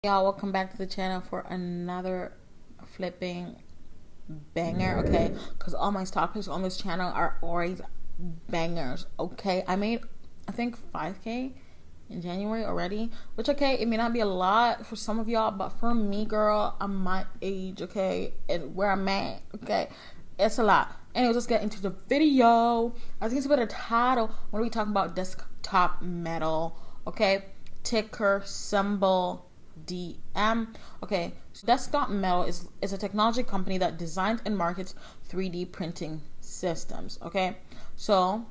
Y'all, welcome back to the channel for another flipping banger, okay? Because all my topics on this channel are always bangers, okay? I made, I think, 5K in January already, which, okay, it may not be a lot for some of y'all, but for me, girl, I'm my age, okay? And where I'm at, okay? It's a lot. Anyway, let's get into the video. As you can see by the title, what are we talking about? Desktop Metal, okay? Ticker symbol DM. Okay, so Desktop Metal is a technology company that designs and markets 3D printing systems. Okay, so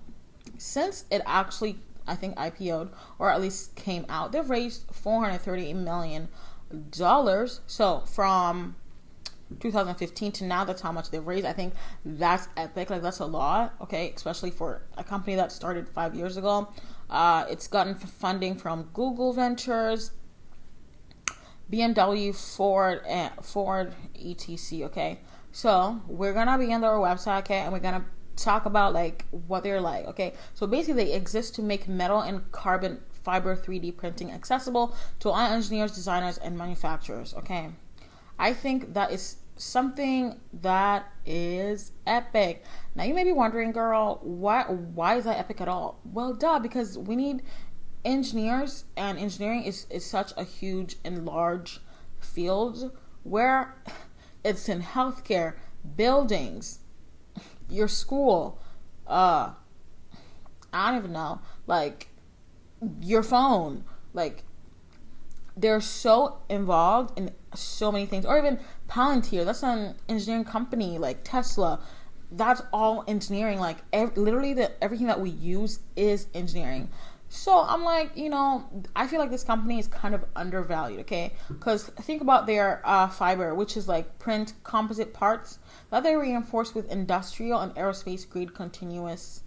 since it actually, I think, IPO'd or at least came out, they've raised $438 million. So from 2015 to now, that's how much they've raised. I think that's epic. Like, that's a lot, okay, especially for a company that started 5 years ago. It's gotten funding from Google Ventures, BMW, Ford, and Ford, etc. Okay, so we're gonna be on their website, okay, and we're gonna talk about like what they're like. Okay, so basically they exist to make metal and carbon fiber 3D printing accessible to all engineers, designers, and manufacturers. Okay, I think that is something that is epic. Now you may be wondering, girl, why is that epic at all? Well, duh, because we need engineers, and engineering is such a huge and large field where it's in healthcare, buildings, your school, I don't even know, like your phone, like they're so involved in so many things. Or even Palantir, that's an engineering company, like Tesla, that's all engineering. Like literally everything that we use is engineering. So I'm like, I feel like this company is kind of undervalued, okay? Because think about their fiber, which is like print composite parts that they reinforce with industrial and aerospace grade continuous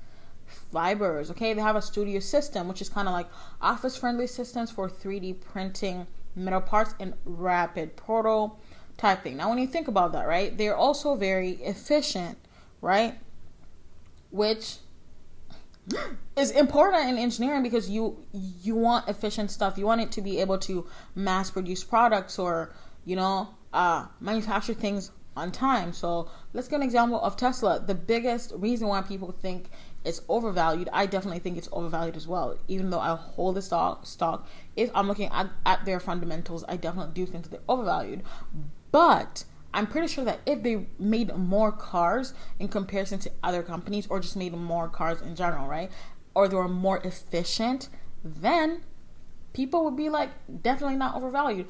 fibers, okay? They have a studio system, which is kind of like office friendly systems for 3D printing metal parts and rapid prototyping. Now, when you think about that, right, they're also very efficient, right? Which is important in engineering because you want efficient stuff. You want it to be able to mass produce products or manufacture things on time. So let's get an example of Tesla. The biggest reason why people think it's overvalued, I definitely think it's overvalued as well. Even though I hold the stock, if I'm looking at their fundamentals, I definitely do think that they're overvalued. But I'm pretty sure that if they made more cars in comparison to other companies, or just made more cars in general, right, or they were more efficient, then people would be like, definitely not overvalued.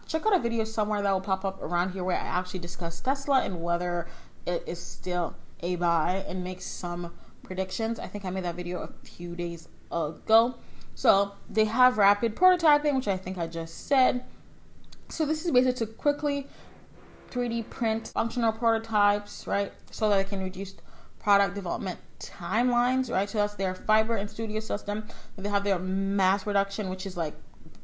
Check out a video somewhere that will pop up around here where I actually discuss Tesla and whether it is still a buy and make some predictions. I think I made that video a few days ago. So they have rapid prototyping, which I think I just said. So this is basically to quickly 3D print functional prototypes, right? So that they can reduce product development timelines, right? So that's their fiber and studio system. And they have their mass production, which is like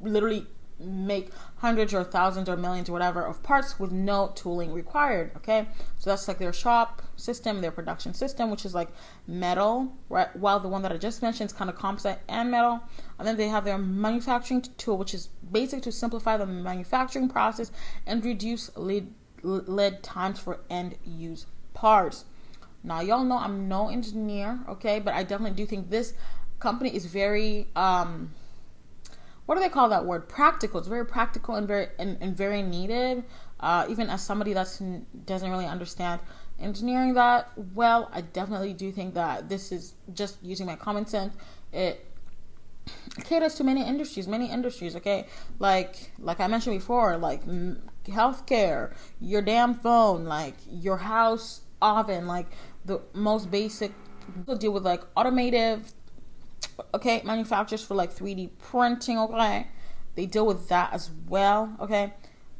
literally make hundreds or thousands or millions or whatever of parts with no tooling required, okay? So that's like their shop system, their production system, which is like metal, right? While the one that I just mentioned is kind of composite and metal. And then they have their manufacturing tool, which is basic to simplify the manufacturing process and reduce lead times for end use parts. Now, y'all know I'm no engineer, okay, but I definitely do think this company is very what do they call that word? Practical. It's very practical and very needed. Even as somebody that doesn't really understand engineering that well, I definitely do think that this is, just using my common sense, it caters to many industries, okay? Like I mentioned before, like healthcare, your damn phone, like your house oven, like the most basic. People deal with like automotive, okay, manufacturers for like 3D printing, okay? They deal with that as well, okay?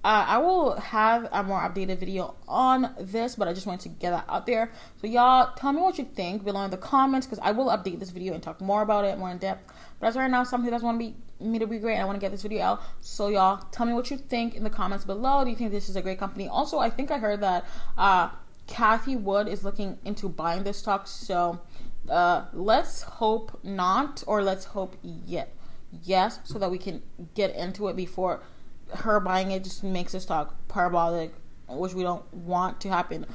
I will have a more updated video on this, but I just wanted to get that out there. So y'all, tell me what you think below in the comments, because I will update this video and talk more about it, more in depth. But as right now, something that's want me to be great, and I want to get this video out. So y'all, tell me what you think in the comments below. Do you think this is a great company? Also, I think I heard that Cathie Wood is looking into buying this stock. So let's hope not, or let's hope yes, so that we can get into it before her buying it just makes us talk parabolic, which we don't want to happen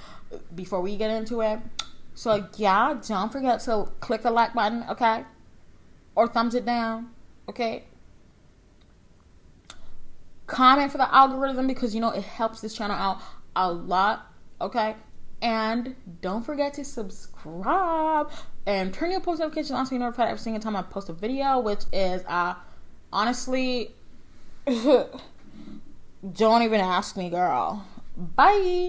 before we get into it. So yeah, don't forget to click the like button, okay? Or thumbs it down, okay? Comment for the algorithm because you know it helps this channel out a lot, okay? And don't forget to subscribe and turn your post notifications on so you're notified every single time I post a video, which is honestly don't even ask me, girl. Bye.